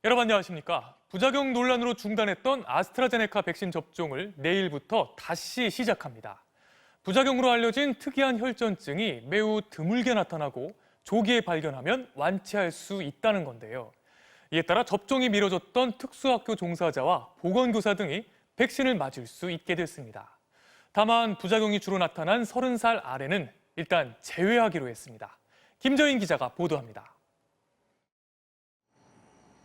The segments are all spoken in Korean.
여러분 안녕하십니까? 부작용 논란으로 중단했던 아스트라제네카 백신 접종을 내일부터 다시 시작합니다. 부작용으로 알려진 특이한 혈전증이 매우 드물게 나타나고 조기에 발견하면 완치할 수 있다는 건데요. 이에 따라 접종이 미뤄졌던 특수학교 종사자와 보건교사 등이 백신을 맞을 수 있게 됐습니다. 다만 부작용이 주로 나타난 30살 아래는 일단 제외하기로 했습니다. 김저인 기자가 보도합니다.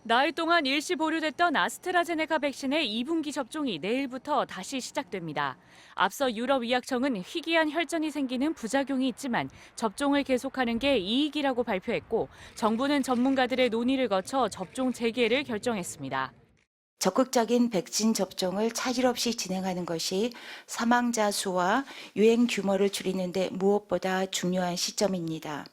나흘 동안 일시 보류됐던 아스트라제네카 백신의 2분기 접종이 내일부터 다시 시작됩니다. 앞서 유럽의학청은 희귀한 혈전이 생기는 부작용이 있지만 접종을 계속하는 게 이익이라고 발표했고 정부는 전문가들의 논의를 거쳐 접종 재개를 결정했습니다. 적극적인 백신 접종을 차질 없이 진행하는 것이 사망자 수와 유행 규모를 줄이는 데 무엇보다 중요한 시점입니다.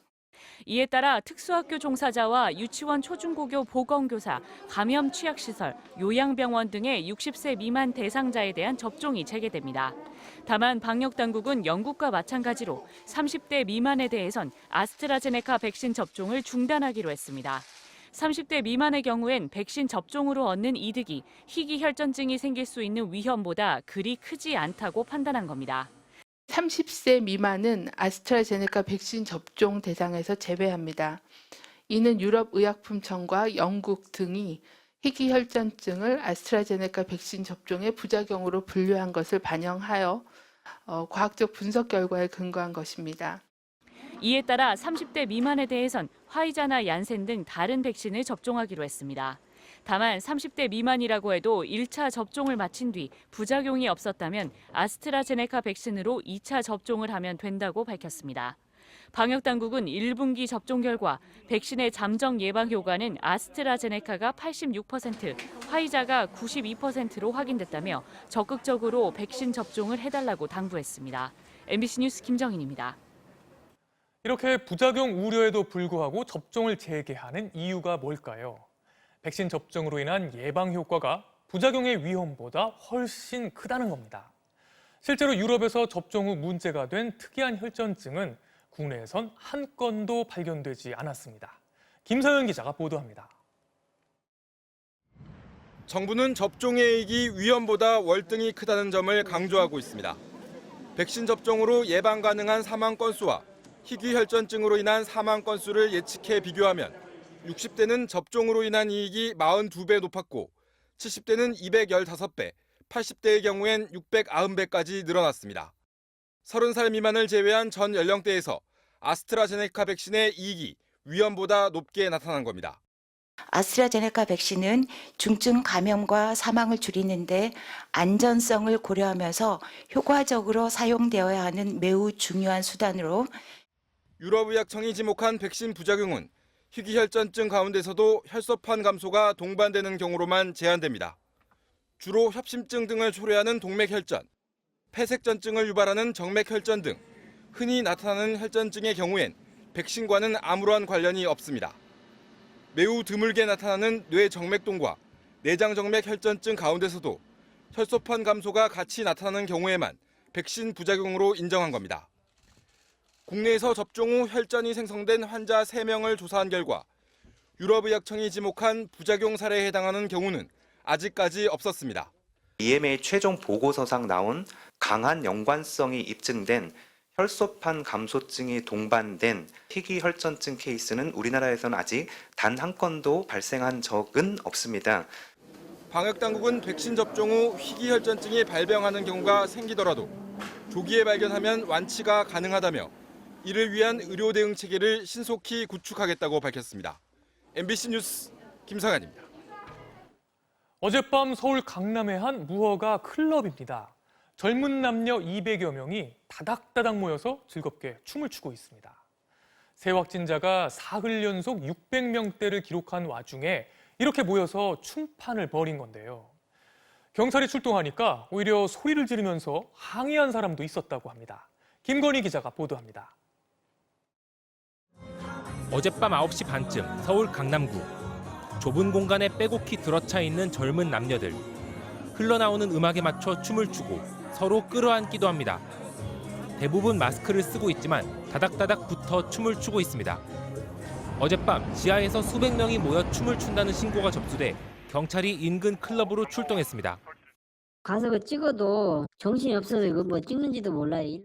이에 따라 특수학교 종사자와 유치원 초중고교 보건교사, 감염 취약시설, 요양병원 등의 60세 미만 대상자에 대한 접종이 재개됩니다. 다만 방역당국은 영국과 마찬가지로 30대 미만에 대해선 아스트라제네카 백신 접종을 중단하기로 했습니다. 30대 미만의 경우엔 백신 접종으로 얻는 이득이 희귀 혈전증이 생길 수 있는 위험보다 그리 크지 않다고 판단한 겁니다. 30세 미만은 아스트라제네카 백신 접종 대상에서 제외합니다. 이는 유럽의약품청과 영국 등이 희귀혈전증을 아스트라제네카 백신 접종의 부작용으로 분류한 것을 반영하여 과학적 분석 결과에 근거한 것입니다. 이에 따라 30대 미만에 대해선 화이자나 얀센 등 다른 백신을 접종하기로 했습니다. 다만 30대 미만이라고 해도 1차 접종을 마친 뒤 부작용이 없었다면 아스트라제네카 백신으로 2차 접종을 하면 된다고 밝혔습니다. 방역당국은 1분기 접종 결과 백신의 잠정 예방 효과는 아스트라제네카가 86%, 화이자가 92%로 확인됐다며 적극적으로 백신 접종을 해달라고 당부했습니다. MBC 뉴스 김정인입니다. 이렇게 부작용 우려에도 불구하고 접종을 재개하는 이유가 뭘까요? 백신 접종으로 인한 예방 효과가 부작용의 위험보다 훨씬 크다는 겁니다. 실제로 유럽에서 접종 후 문제가 된 특이한 혈전증은 국내에선 한 건도 발견되지 않았습니다. 김서연 기자가 보도합니다. 정부는 접종의 이익이 위험보다 월등히 크다는 점을 강조하고 있습니다. 백신 접종으로 예방 가능한 사망 건수와 희귀 혈전증으로 인한 사망 건수를 예측해 비교하면 60대는 접종으로 인한 이익이 42배 높았고 70대는 215배, 80대의 경우엔 690배까지 늘어났습니다. 30살 미만을 제외한 전 연령대에서 아스트라제네카 백신의 이익이 위험보다 높게 나타난 겁니다. 아스트라제네카 백신은 중증 감염과 사망을 줄이는데 안전성을 고려하면서 효과적으로 사용되어야 하는 매우 중요한 수단으로 유럽의학청이 지목한 백신 부작용은 희귀혈전증 가운데서도 혈소판 감소가 동반되는 경우로만 제한됩니다. 주로 협심증 등을 초래하는 동맥혈전, 폐색전증을 유발하는 정맥혈전 등 흔히 나타나는 혈전증의 경우엔 백신과는 아무런 관련이 없습니다. 매우 드물게 나타나는 뇌정맥동과 내장정맥혈전증 가운데서도 혈소판 감소가 같이 나타나는 경우에만 백신 부작용으로 인정한 겁니다. 국내에서 접종 후 혈전이 생성된 환자 3명을 조사한 결과 유럽의학청이 지목한 부작용 사례에 해당하는 경우는 아직까지 없었습니다. EMA 최종 보고서상 나온 강한 연관성이 입증된 혈소판 감소증이 동반된 희귀 혈전증 케이스는 우리나라에서는 아직 단 한 건도 발생한 적은 없습니다. 방역당국은 백신 접종 후 희귀 혈전증이 발병하는 경우가 생기더라도 조기에 발견하면 완치가 가능하다며 이를 위한 의료 대응 체계를 신속히 구축하겠다고 밝혔습니다. MBC 뉴스 김상환입니다. 어젯밤 서울 강남의 한 무허가 클럽입니다. 젊은 남녀 200여 명이 다닥다닥 모여서 즐겁게 춤을 추고 있습니다. 새 확진자가 사흘 연속 600명대를 기록한 와중에 이렇게 모여서 춤판을 벌인 건데요. 경찰이 출동하니까 오히려 소리를 지르면서 항의한 사람도 있었다고 합니다. 김건희 기자가 보도합니다. 어젯밤 9시 반쯤 서울 강남구. 좁은 공간에 빼곡히 들어차 있는 젊은 남녀들. 흘러나오는 음악에 맞춰 춤을 추고 서로 끌어안기도 합니다. 대부분 마스크를 쓰고 있지만 다닥다닥 붙어 춤을 추고 있습니다. 어젯밤 지하에서 수백 명이 모여 춤을 춘다는 신고가 접수돼 경찰이 인근 클럽으로 출동했습니다. 가서 그 찍어도 정신이 없어서 이거 뭐 찍는지도 몰라요.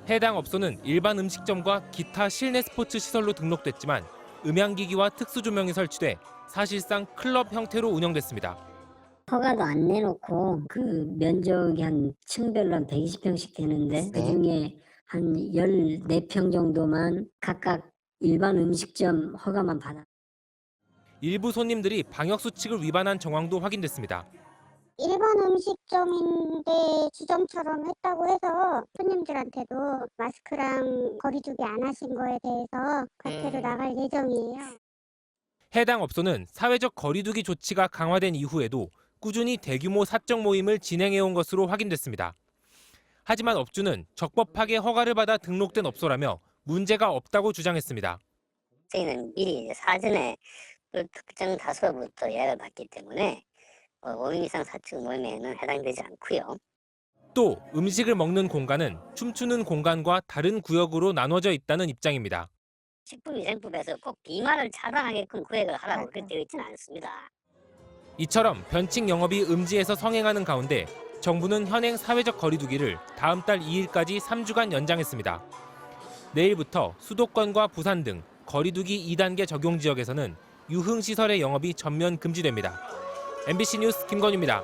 해당 업소는 일반 음식점과 기타 실내 스포츠 시설로 등록됐지만 음향기기와 특수조명이 설치돼 사실상 클럽 형태로 운영됐습니다. 허가도 안 내놓고 그 면적이 한 층별로 한 120평씩 되는데 그중에 한 14평 정도만 각각 일반 음식점 허가만 받아. 일부 손님들이 방역수칙을 위반한 정황도 확인됐습니다. 일반 음식점인데 주점처럼 했다고 해서 손님들한테도 마스크랑 거리두기 안 하신 거에 대해서 과태료 나갈 예정이에요. 해당 업소는 사회적 거리두기 조치가 강화된 이후에도 꾸준히 대규모 사적 모임을 진행해온 것으로 확인됐습니다. 하지만 업주는 적법하게 허가를 받아 등록된 업소라며 문제가 없다고 주장했습니다. 저희는 미리 사전에 특정 다수부터 예약을 받기 때문에 5인 이상 사적 모임에는 해당되지 않고요. 또 음식을 먹는 공간은 춤추는 공간과 다른 구역으로 나눠져 있다는 입장입니다. 식품위생법에서 꼭 비만을 차단하게끔 구획을 하라고 그렇게 되어 있지는 않습니다. 이처럼 변칙 영업이 음지에서 성행하는 가운데 정부는 현행 사회적 거리두기를 다음 달 2일까지 3주간 연장했습니다. 내일부터 수도권과 부산 등 거리두기 2단계 적용 지역에서는 유흥시설의 영업이 전면 금지됩니다. MBC 뉴스 김건유입니다.